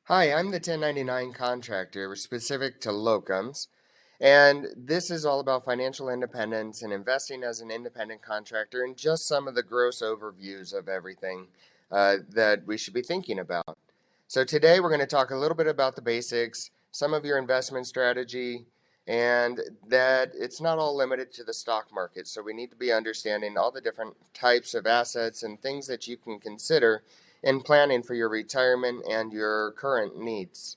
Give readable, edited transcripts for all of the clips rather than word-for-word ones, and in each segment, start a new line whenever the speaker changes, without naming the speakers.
Hi, I'm the 1099 contractor specific to locums, and this is all about financial independence and investing as an independent contractor and just some of the gross overviews of everything that we should be thinking about. So today we're going to talk a little bit about the basics, some of your investment strategy, and that it's not all limited to the stock market. So we need to be understanding all the different types of assets and things that you can consider in planning for your retirement and your current needs.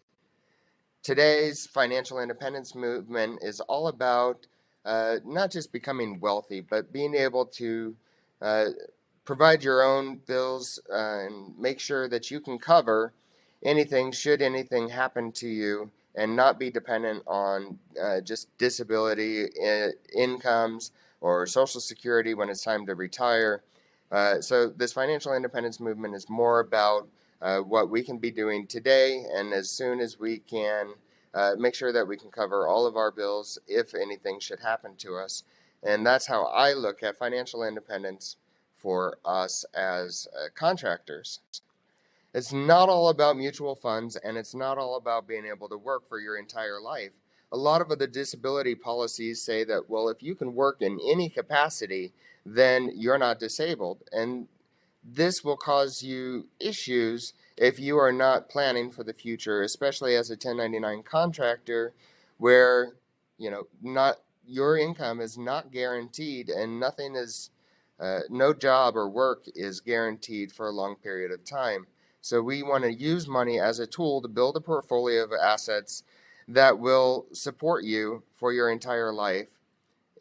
Today's financial independence movement is all about not just becoming wealthy, but being able to uh, provide your own bills and make sure that you can cover anything should anything happen to you and not be dependent on just disability incomes or Social Security when it's time to retire. So, this financial independence movement is more about what we can be doing today, and as soon as we can, make sure that we can cover all of our bills if anything should happen to us. And that's how I look at financial independence for us as contractors. It's not all about mutual funds, and it's not all about being able to work for your entire life. A lot of the disability policies say that, well, if you can work in any capacity, then you're not disabled. And this will cause you issues if you are not planning for the future, especially as a 1099 contractor, where not your income is not guaranteed and nothing is no job or work is guaranteed for a long period of time. So we want to use money as a tool to build a portfolio of assets that will support you for your entire life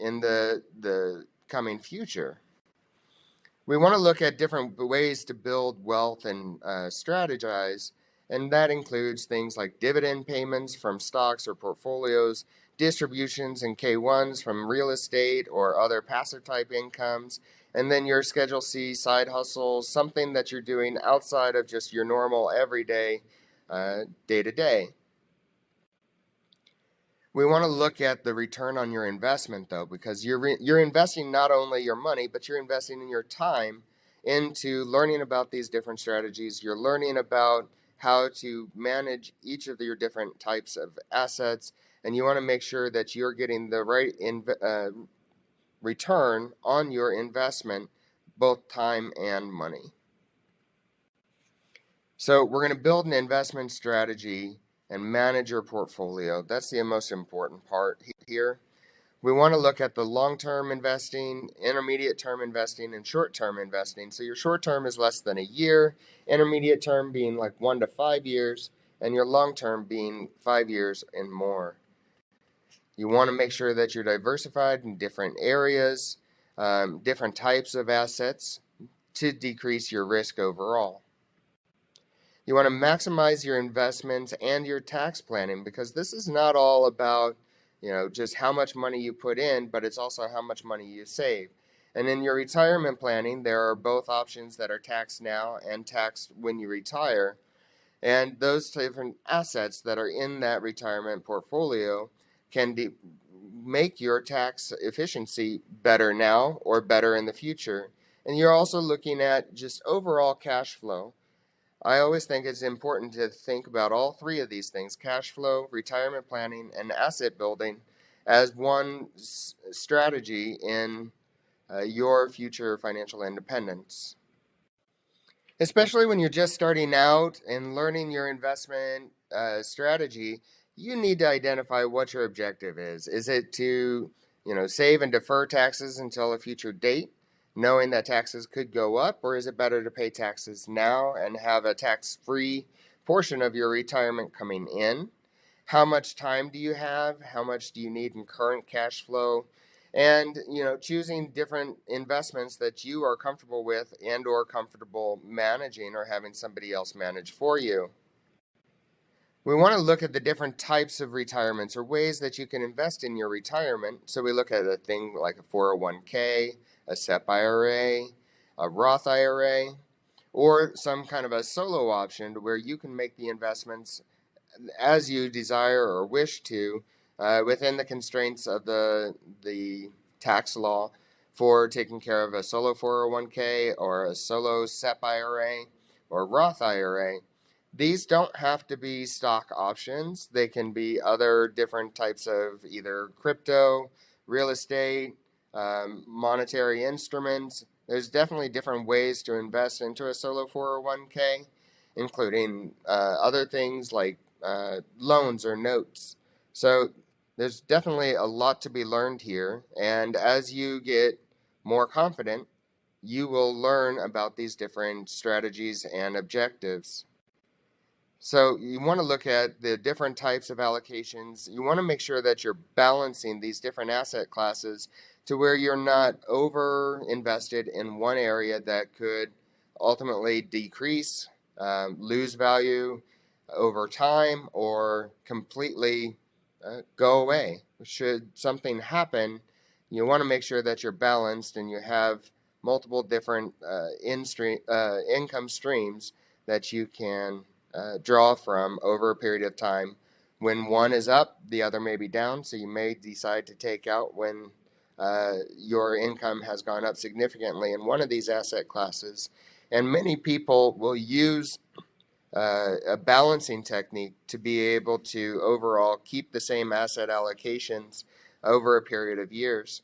in the coming future. We want to look at different ways to build wealth and strategize, and that includes things like dividend payments from stocks or portfolios, distributions and K1s from real estate or other passive type incomes, and then your Schedule C side hustles, something that you're doing outside of just your normal everyday day to day. We want to look at the return on your investment, though, because you're investing not only your money, but you're investing in your time into learning about these different strategies. You're learning about how to manage each of your different types of assets, and you want to make sure that you're getting the right return on your investment, both time and money. So we're going to build an investment strategy and manage your portfolio. That's the most important part here. We want to look at the long-term investing, intermediate-term investing, and short-term investing. So your short-term is less than a year, intermediate-term being like 1 to 5 years, and your long-term being 5 years and more. You want to make sure that you're diversified in different areas, different types of assets to decrease your risk overall. You want to maximize your investments and your tax planning because this is not all about, just how much money you put in, but it's also how much money you save. And in your retirement planning, there are both options that are taxed now and taxed when you retire. And those different assets that are in that retirement portfolio can make your tax efficiency better now or better in the future. And you're also looking at just overall cash flow. I always think it's important to think about all three of these things: cash flow, retirement planning, and asset building as one strategy in your future financial independence. Especially when you're just starting out and learning your investment strategy, you need to identify what your objective is. Is it to, save and defer taxes until a future date, knowing that taxes could go up, or is it better to pay taxes now and have a tax-free portion of your retirement coming in? How much time do you have? How much do you need in current cash flow? And choosing different investments that you are comfortable with and or comfortable managing or having somebody else manage for you. We want to look at the different types of retirements or ways that you can invest in your retirement. So we look at a thing like a 401k, a SEP IRA, a Roth IRA, or some kind of a solo option where you can make the investments as you desire or wish to within the constraints of the tax law for taking care of a solo 401k or a solo SEP IRA or Roth IRA. These don't have to be stock options. They can be other different types of either crypto, real estate, monetary instruments. There's definitely different ways to invest into a solo 401k, including other things like loans or notes. So there's definitely a lot to be learned here. And as you get more confident, you will learn about these different strategies and objectives. So you want to look at the different types of allocations. You want to make sure that you're balancing these different asset classes to where you're not over invested in one area that could ultimately decrease, lose value over time, or completely go away. Should something happen, you want to make sure that you're balanced and you have multiple different income streams that you can draw from over a period of time. When one is up, the other may be down, so you may decide to take out when your income has gone up significantly in one of these asset classes. And many people will use a balancing technique to be able to overall keep the same asset allocations over a period of years.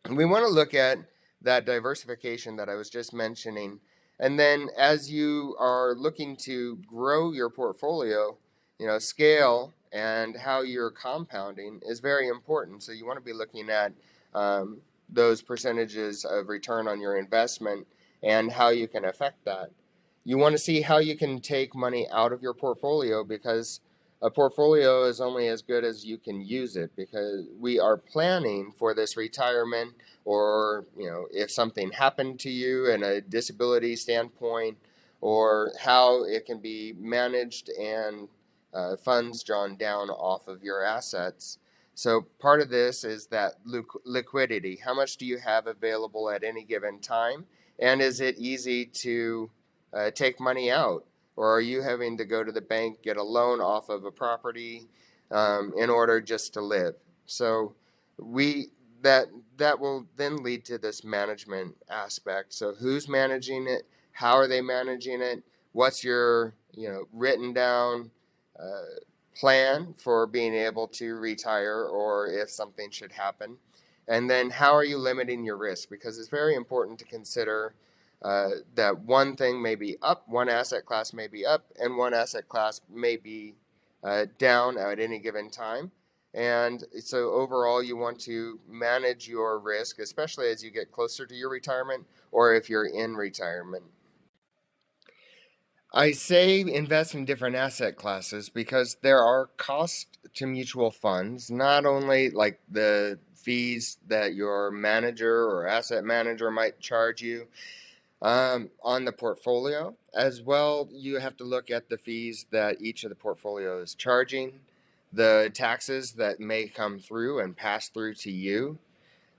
And we want to look at that diversification that I was just mentioning. And then as you are looking to grow your portfolio, scale and how you're compounding is very important. So you want to be looking at those percentages of return on your investment and how you can affect that. You want to see how you can take money out of your portfolio, because a portfolio is only as good as you can use it, because we are planning for this retirement, or if something happened to you in a disability standpoint, or how it can be managed and funds drawn down off of your assets. So part of this is that liquidity. How much do you have available at any given time? And is it easy to take money out? Or are you having to go to the bank, get a loan off of a property in order just to live? So we that will then lead to this management aspect. So who's managing it? How are they managing it? What's your written down plan for being able to retire, or if something should happen? And then how are you limiting your risk? Because it's very important to consider that one thing may be up, one asset class may be up, and one asset class may be down at any given time. And so overall, you want to manage your risk, especially as you get closer to your retirement or if you're in retirement. I say invest in different asset classes because there are costs to mutual funds, not only like the fees that your manager or asset manager might charge you on the portfolio. As well, you have to look at the fees that each of the portfolio is charging, the taxes that may come through and pass through to you.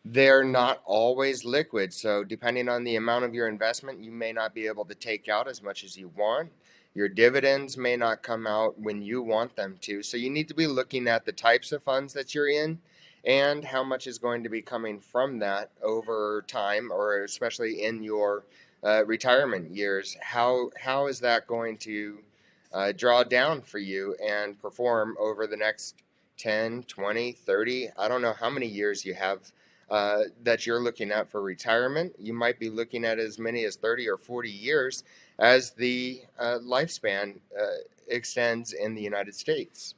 They're not always liquid, so depending on the amount of your investment, you may not be able to take out as much as you want. Your dividends may not come out when you want them to. So you need to be looking at the types of funds that you're in and how much is going to be coming from that over time, or especially in your retirement years. How is that going to draw down for you and perform over the next 10, 20, 30? I don't know how many years you have that you're looking at for retirement. You might be looking at as many as 30 or 40 years as the lifespan extends in the United States.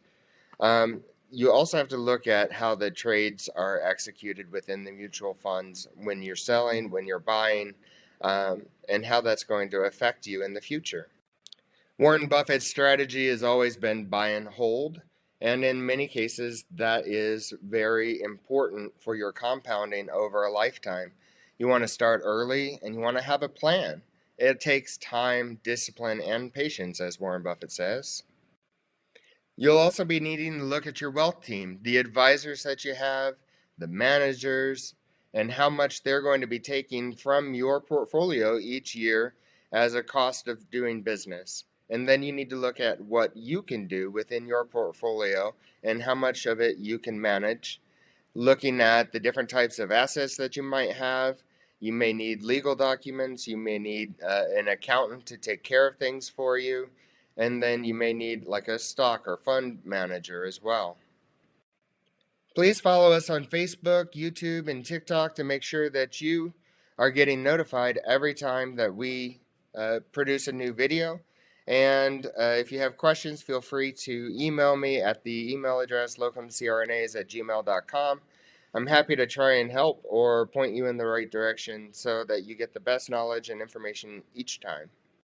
You also have to look at how the trades are executed within the mutual funds when you're selling, when you're buying, and how that's going to affect you in the future. Warren Buffett's strategy has always been buy and hold, and in many cases, that is very important for your compounding over a lifetime. You want to start early and you want to have a plan. It takes time, discipline, and patience, as Warren Buffett says. You'll also be needing to look at your wealth team, the advisors that you have, the managers, and how much they're going to be taking from your portfolio each year as a cost of doing business. And then you need to look at what you can do within your portfolio and how much of it you can manage. Looking at the different types of assets that you might have. You may need legal documents. You may need an accountant to take care of things for you. and then you may need like a stock or fund manager as well. Please follow us on Facebook, YouTube, and TikTok to make sure that you are getting notified every time that we produce a new video. And if you have questions, feel free to email me at the email address locumcrnas@gmail.com. I'm happy to try and help or point you in the right direction so that you get the best knowledge and information each time.